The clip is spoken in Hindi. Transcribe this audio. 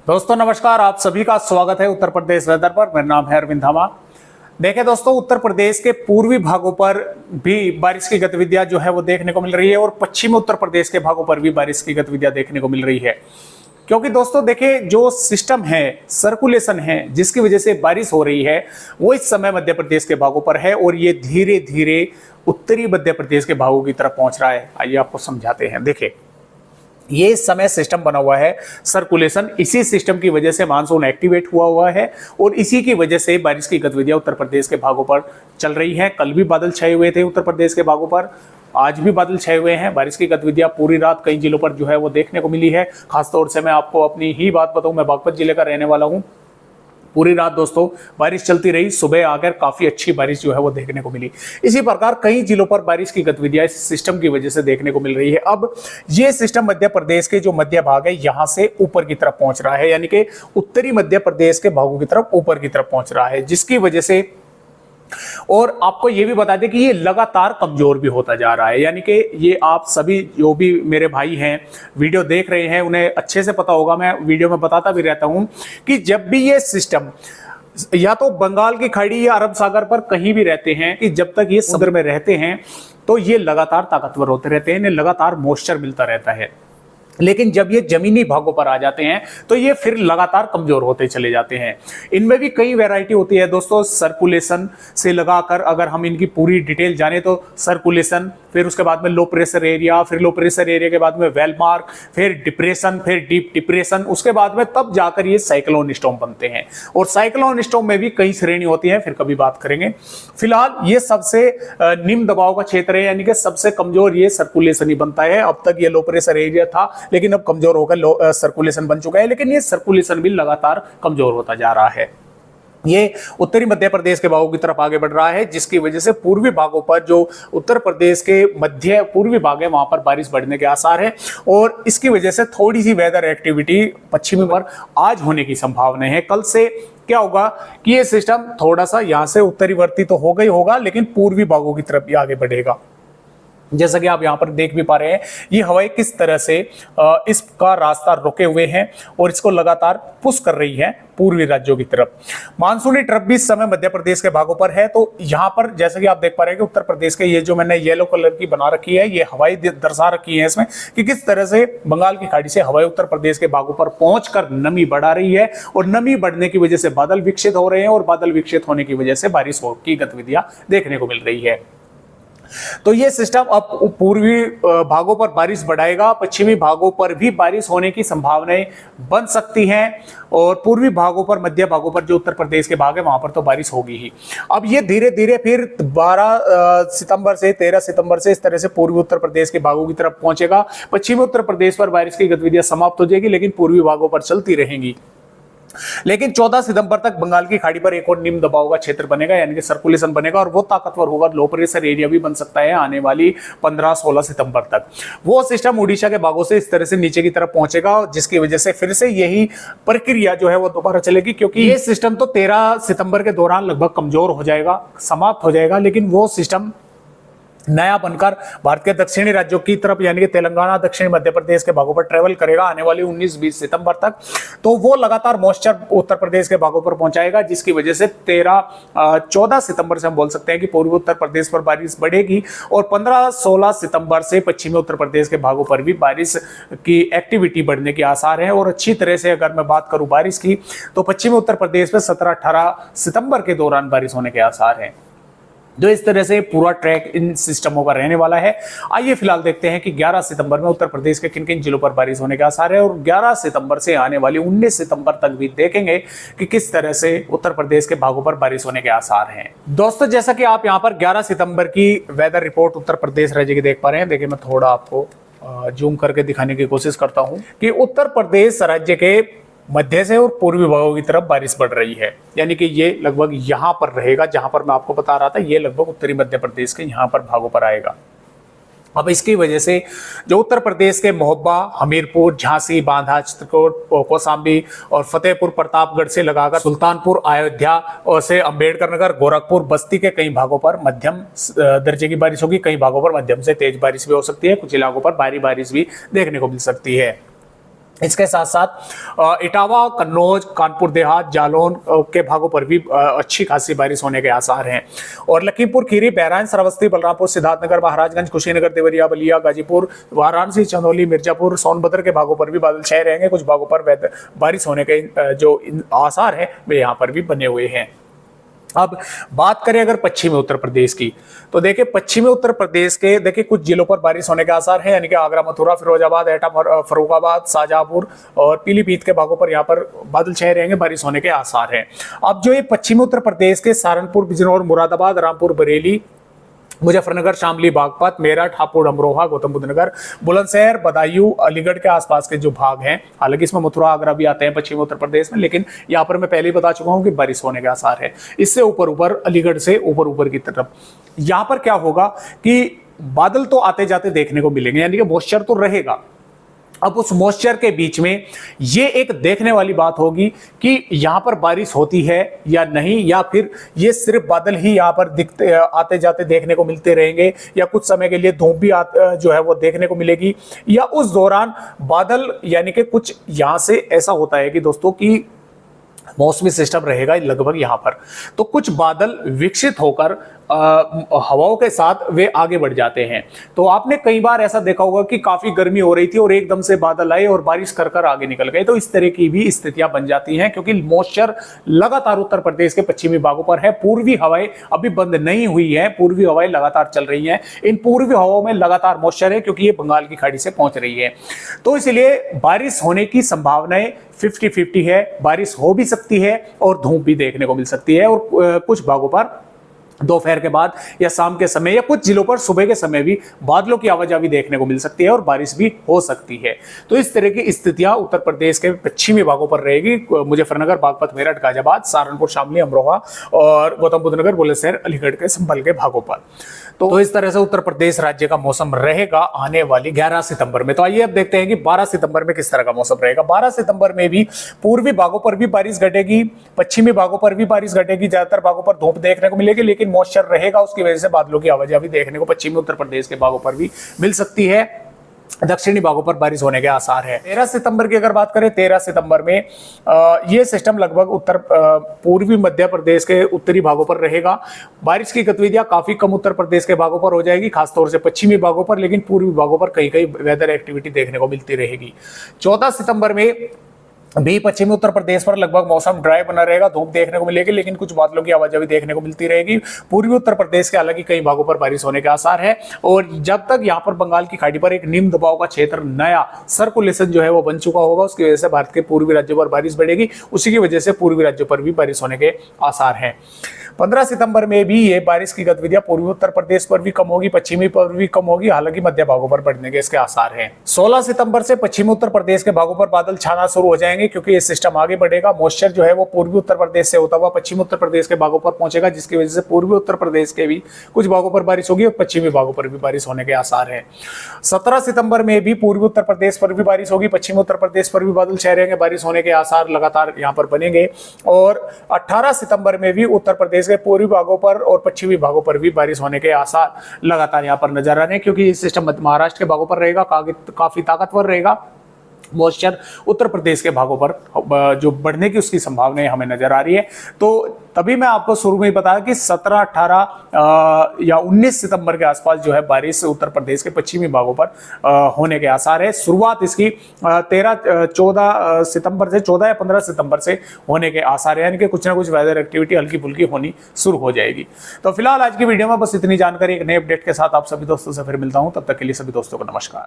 दोस्तों नमस्कार, आप सभी का स्वागत है उत्तर प्रदेश वेदर पर। मेरा नाम है अरविंद धामा। देखें दोस्तों, उत्तर प्रदेश के पूर्वी भागों पर भी बारिश की गतिविधियां जो है वो देखने को मिल रही है और पश्चिमी उत्तर प्रदेश के भागों पर भी बारिश की गतिविधियां देखने को मिल रही है। क्योंकि दोस्तों देखिए, जो सिस्टम है, सर्कुलेशन है, जिसकी वजह से बारिश हो रही है, वो इस समय मध्य प्रदेश के भागों पर है और ये धीरे धीरे उत्तरी मध्य प्रदेश के भागों की तरफ पहुंच रहा है। आइए आपको समझाते हैं। देखिए, ये इस समय सिस्टम बना हुआ है सर्कुलेशन, इसी सिस्टम की वजह से मानसून एक्टिवेट हुआ है और इसी की वजह से बारिश की गतिविधियां उत्तर प्रदेश के भागों पर चल रही हैं। कल भी बादल छाए हुए थे उत्तर प्रदेश के भागों पर, आज भी बादल छाए हुए हैं। बारिश की गतिविधियां पूरी रात कई जिलों पर जो है वो देखने को मिली है। खासतौर से मैं आपको अपनी ही बात बताऊं, मैं बागपत जिले का रहने वाला हूं। पूरी रात दोस्तों बारिश चलती रही, सुबह आकर काफी अच्छी बारिश जो है वो देखने को मिली। इसी प्रकार कई जिलों पर बारिश की गतिविधियां इस सिस्टम की वजह से देखने को मिल रही है। अब ये सिस्टम मध्य प्रदेश के जो मध्य भाग है, यहां से ऊपर की तरफ पहुंच रहा है, यानी कि उत्तरी मध्य प्रदेश के भागों की तरफ ऊपर की तरफ पहुंच रहा है, जिसकी वजह से और आपको ये भी बता दें कि ये लगातार कमजोर भी होता जा रहा है। यानी कि ये आप सभी जो भी मेरे भाई हैं, वीडियो देख रहे हैं, उन्हें अच्छे से पता होगा, मैं वीडियो में बताता भी रहता हूं कि जब भी ये सिस्टम या तो बंगाल की खाड़ी या अरब सागर पर कहीं भी रहते हैं, कि जब तक ये समुद्र में रहते हैं तो ये लगातार ताकतवर होते रहते हैं, इन्हें लगातार मॉइस्चर मिलता रहता है। लेकिन जब ये जमीनी भागों पर आ जाते हैं तो ये फिर लगातार कमजोर होते चले जाते हैं। इनमें भी कई वैरायटी होती है दोस्तों, सर्कुलेशन से लगाकर अगर हम इनकी पूरी डिटेल जाने तो सर्कुलेशन, फिर उसके बाद में लो प्रेशर एरिया, फिर लो प्रेशर एरिया के बाद में वेल मार्क, फिर डिप्रेशन, फिर डीप डिप्रेशन, उसके बाद में तब जाकर ये साइक्लोन स्टॉर्म बनते हैं। और साइक्लोन स्टॉर्म में भी कई श्रेणी होती है, फिर कभी बात करेंगे। फिलहाल ये सबसे निम्न दबाव का क्षेत्र है, यानी कि सबसे कमजोर ये सर्कुलेशन ही बनता है। अब तक ये लो प्रेशर एरिया था, लेकिन अब कमजोर होकर सर्कुलेशन बन चुका है, लेकिन ये सर्कुलेशन भी लगातार कमजोर होता जा रहा है। ये उत्तरी मध्य प्रदेश के भागों की तरफ आगे बढ़ रहा है, जिसकी वजह से पूर्वी भागों पर, जो उत्तर प्रदेश के मध्य पूर्वी भाग है, वहां पर बारिश बढ़ने के आसार है और इसकी वजह से थोड़ी सी वेदर एक्टिविटी पश्चिमी पर आज होने की संभावना है। कल से क्या होगा कि ये सिस्टम थोड़ा सा यहां से उत्तरीवर्ती तो होगा ही होगा, लेकिन पूर्वी भागों की तरफ भी आगे बढ़ेगा। जैसा कि आप यहां पर देख भी पा रहे हैं, ये हवाएं किस तरह से इसका रास्ता रोके हुए हैं और इसको लगातार पुश कर रही है पूर्वी राज्यों की तरफ। मानसूनी ट्रफ भी इस समय मध्य प्रदेश के भागों पर है। तो यहां पर जैसा कि आप देख पा रहे हैं कि उत्तर प्रदेश के ये जो मैंने येलो कलर की बना रखी है, ये हवाएं दर्शा रखी है इसमें कि किस तरह से बंगाल की खाड़ी से हवाएं उत्तर प्रदेश के भागों पर पहुंचकर नमी बढ़ा रही है और नमी बढ़ने की वजह से बादल विकसित हो रहे हैं और बादल विकसित होने की वजह से बारिश की गतिविधियां देखने को मिल रही है। तो ये सिस्टम अब पूर्वी भागों पर बारिश बढ़ाएगा, पश्चिमी भागों पर भी बारिश होने की संभावनाएं बन सकती हैं और पूर्वी भागों पर, मध्य भागों पर, जो उत्तर प्रदेश के भाग है, वहां पर तो बारिश होगी ही। अब ये धीरे धीरे फिर 12 सितंबर से 13 सितंबर से इस तरह से पूर्वी उत्तर प्रदेश के भागों की तरफ पहुंचेगा। पश्चिमी उत्तर प्रदेश पर बारिश की गतिविधियां समाप्त हो जाएगी, लेकिन पूर्वी भागों पर चलती रहेंगी। लेकिन 14 सितंबर तक बंगाल की खाड़ी पर एक और निम्न दबाव का क्षेत्र बनेगा, यानी कि सर्कुलेशन बनेगा और वो ताकतवर होगा। लो प्रेशर एरिया भी बन सकता है आने वाली 15-16 सितंबर तक। वो सिस्टम उड़ीसा के भागों से इस तरह से नीचे की तरफ पहुंचेगा, जिसकी वजह से फिर से यही प्रक्रिया जो है वो दोबारा चलेगी, क्योंकि ये सिस्टम तो 13 सितंबर के दौरान लगभग कमजोर हो जाएगा, समाप्त हो जाएगा, लेकिन वो सिस्टम नया बनकर भारत के दक्षिणी राज्यों की तरफ, यानी कि तेलंगाना, दक्षिणी मध्य प्रदेश के भागों पर ट्रेवल करेगा आने वाली 19-20 सितंबर तक। तो वो लगातार मॉइस्चर उत्तर प्रदेश के भागों पर पहुंचाएगा, जिसकी वजह से 14 सितंबर से हम बोल सकते हैं कि पूर्वी उत्तर प्रदेश पर बारिश बढ़ेगी और 15-16 सितंबर से पश्चिमी उत्तर प्रदेश के भागों पर भी बारिश की एक्टिविटी बढ़ने के आसार है। और अच्छी तरह से अगर मैं बात करूं बारिश की, तो पश्चिमी उत्तर प्रदेश में 17-18 सितंबर के दौरान बारिश होने के आसार है। तो इस तरह से पूरा ट्रैक इन सिस्टमों का रहने वाला है। आइए फिलहाल देखते हैं कि 11 सितंबर में उत्तर प्रदेश के किन किन जिलों पर बारिश होने के आसार है और 11 सितंबर से आने वाली 19 सितंबर तक भी देखेंगे कि किस तरह से उत्तर प्रदेश के भागों पर बारिश होने के आसार हैं। दोस्तों, जैसा कि आप यहाँ पर 11 सितंबर की वेदर रिपोर्ट उत्तर प्रदेश राज्य की देख पा रहे हैं, देखिए मैं थोड़ा आपको जूम करके दिखाने की कोशिश करता हूँ कि उत्तर प्रदेश राज्य के मध्य से और पूर्वी भागों की तरफ बारिश बढ़ रही है, यानी कि ये लगभग यहां पर रहेगा जहां पर मैं आपको बता रहा था। ये लगभग उत्तरी मध्य प्रदेश के यहां पर भागों पर आएगा। अब इसकी वजह से जो उत्तर प्रदेश के महोबा, हमीरपुर, झांसी, बांदा, चित्रकूट, कौशाम्बी और फतेहपुर प्रतापगढ़ से लगाकर सुल्तानपुर, अयोध्या और से अंबेडकर नगर, गोरखपुर, बस्ती के कई भागों पर मध्यम दर्जे की बारिश होगी। कई भागों पर मध्यम से तेज बारिश भी हो सकती है। कुछ इलाकों पर भारी बारिश भी देखने को मिल सकती है। इसके साथ साथ इटावा, कन्नौज, कानपुर देहात, जालौन के भागों पर भी अच्छी खासी बारिश होने के आसार हैं। और लखीमपुर खीरी, बहराइच, श्रावस्ती, बलरामपुर, सिद्धार्थनगर, महाराजगंज, कुशीनगर, देवरिया, बलिया, गाजीपुर, वाराणसी, चंदौली, मिर्जापुर, सोनभद्र के भागों पर भी बादल छाए रहेंगे। कुछ भागों पर बारिश होने के जो आसार हैं वे यहाँ पर भी बने हुए हैं। अब बात करें अगर पश्चिमी उत्तर प्रदेश की, तो देखिए पश्चिमी उत्तर प्रदेश के देखिए कुछ जिलों पर बारिश होने के आसार हैं, यानी कि आगरा, मथुरा, फिरोजाबाद, एटा, फर्रुखाबाद, शाहजहांपुर और पीलीभीत के भागों पर यहाँ पर बादल छाए रहेंगे, बारिश होने के आसार हैं। अब जो ये पश्चिमी उत्तर प्रदेश के सहारनपुर, बिजनौर, मुरादाबाद, रामपुर, बरेली, मुजफ्फरनगर, शामली, बागपत, मेरठ, हापुड़, अमरोहा, गौतम बुद्ध नगर, बुलंदशहर, बदायूं, अलीगढ़ के आसपास के जो भाग हैं, हालांकि इसमें मथुरा, आगरा भी आते हैं पश्चिमी उत्तर प्रदेश में, लेकिन यहाँ पर मैं पहले ही बता चुका हूँ कि बारिश होने के आसार है। इससे ऊपर अलीगढ़ से ऊपर की तरफ यहाँ पर क्या होगा कि बादल तो आते जाते देखने को मिलेंगे, यानी कि मॉइस्चर तो रहेगा। अब उस मॉइस्चर के बीच में ये एक देखने वाली बात होगी कि यहां पर बारिश होती है या नहीं, या फिर ये सिर्फ बादल ही यहां पर दिखते आते जाते देखने को मिलते रहेंगे, या कुछ समय के लिए धूप भी जो है वो देखने को मिलेगी, या उस दौरान बादल यानी कि कुछ यहां से ऐसा होता है कि दोस्तों की मौसमी सिस्टम रहेगा लगभग यहां पर, तो कुछ बादल विकसित होकर हवाओं के साथ वे आगे बढ़ जाते हैं। तो आपने कई बार ऐसा देखा होगा कि काफी गर्मी हो रही थी और एकदम से बादल आए और बारिश कर आगे निकल गए, तो इस तरह की भी स्थितियां बन जाती हैं, क्योंकि मॉइस्चर लगातार उत्तर प्रदेश के पश्चिमी भागों पर है। पूर्वी हवाएं अभी बंद नहीं हुई है, पूर्वी हवाएं लगातार चल रही हैं। इन पूर्वी हवाओं में लगातार मॉइस्चर है, क्योंकि ये बंगाल की खाड़ी से पहुंच रही है, तो इसलिए बारिश होने की संभावनाएं 50-50 है। बारिश हो भी सकती है और धूप भी देखने को मिल सकती है, और कुछ भागों पर दोपहर के बाद या शाम के समय या कुछ जिलों पर सुबह के समय भी बादलों की आवाजाही देखने को मिल सकती है और बारिश भी हो सकती है। तो इस तरह की स्थितियां उत्तर प्रदेश के पश्चिमी भागों पर रहेगी। मुजफ्फरनगर, बागपत, मेरठ, गाजियाबाद, सहारनपुर, शामली, अमरोहा और गौतम बुद्ध नगर, बुलंदशहर, अलीगढ़ के संभल के भागों पर। तो इस तरह से उत्तर प्रदेश राज्य का मौसम रहेगा आने वाली 11 सितंबर में। तो आइए अब देखते हैं कि 12 सितंबर में किस तरह का मौसम रहेगा। 12 सितंबर में भी पूर्वी भागों पर भी बारिश घटेगी, पश्चिमी भागों पर भी बारिश घटेगी, ज्यादातर भागों पर धूप देखने को मिलेगी, लेकिन मॉइस्चर रहेगा, उसकी वजह से बादलों की आवाजाही देखने को पश्चिमी उत्तर प्रदेश के भागों पर भी मिल सकती है। दक्षिणी भागों पर बारिश होने के आसार है। 13 सितंबर की अगर बात करें, 13 सितंबर में ये सिस्टम लगभग उत्तर पूर्वी मध्य प्रदेश के उत्तरी भागों पर रहेगा। बारिश की गतिविधियां काफी कम उत्तर प्रदेश के भागों पर हो जाएगी, खासतौर से पश्चिमी भागों पर, लेकिन पूर्वी भागों पर कई कई वेदर एक्टिविटी देखने को मिलती रहेगी। 14 सितंबर में भी पश्चिमी उत्तर प्रदेश पर लगभग मौसम ड्राई बना रहेगा, धूप देखने को मिलेगी, लेकिन कुछ बादलों की आवाजाही देखने को मिलती रहेगी। पूर्वी उत्तर प्रदेश के हालांकि कई भागों पर बारिश होने के आसार है। और जब तक यहाँ पर बंगाल की खाड़ी पर एक निम्न दबाव का क्षेत्र नया सर्कुलेशन जो है वो बन चुका होगा, उसकी वजह से भारत के पूर्वी राज्यों पर बारिश बढ़ेगी, उसी की वजह से पूर्वी राज्यों पर भी बारिश होने के आसार हैं। 15 सितंबर में भी ये बारिश की गतिविधियां पूर्वी उत्तर प्रदेश पर भी कम होगी, पश्चिमी पर भी कम होगी, हालांकि मध्य भागों पर बढ़ने के इसके आसार हैं। 16 सितंबर से पश्चिमी उत्तर प्रदेश के भागों पर बादल छाना शुरू हो जाएंगे, क्योंकि ये सिस्टम आगे बढ़ेगा। मॉइस्चर जो है वो पूर्वी उत्तर प्रदेश से होता हुआ पश्चिमी उत्तर प्रदेश के भागों पर पहुंचेगा, जिसकी वजह से पूर्वी उत्तर प्रदेश के भी कुछ भागों पर बारिश होगी और पश्चिमी भागों पर भी बारिश होने के आसार है। 17 सितंबर में भी पूर्वी उत्तर प्रदेश पर भी बारिश होगी, पश्चिमी उत्तर प्रदेश पर भी बादल छाए रहेंगे, बारिश होने के आसार लगातार यहाँ पर बनेंगे। और 18 सितंबर में भी उत्तर प्रदेश के पूर्वी भागों पर और पश्चिमी भागों पर भी बारिश होने के आसार लगातार यहाँ पर नजर आ रहे हैं, क्योंकि ये सिस्टम महाराष्ट्र के भागों पर रहेगा, काफी ताकतवर रहेगा। मॉइस्चर उत्तर प्रदेश के भागों पर जो बढ़ने की उसकी संभावनाएं हमें नजर आ रही है। तो तभी मैं आपको शुरू में ही बताया कि 17, 18 या 19 सितंबर के आसपास जो है बारिश उत्तर प्रदेश के पश्चिमी भागों पर होने के आसार है। शुरुआत इसकी 14 सितंबर से 14 या 15 सितंबर से होने के आसार है, यानी कि कुछ ना कुछ वेदर एक्टिविटी हल्की फुल्की होनी शुरू हो जाएगी। तो फिलहाल आज की वीडियो में बस इतनी जानकारी, एक नए अपडेट के साथ आप सभी दोस्तों से फिर मिलता हूं। तब तक के लिए सभी दोस्तों को नमस्कार।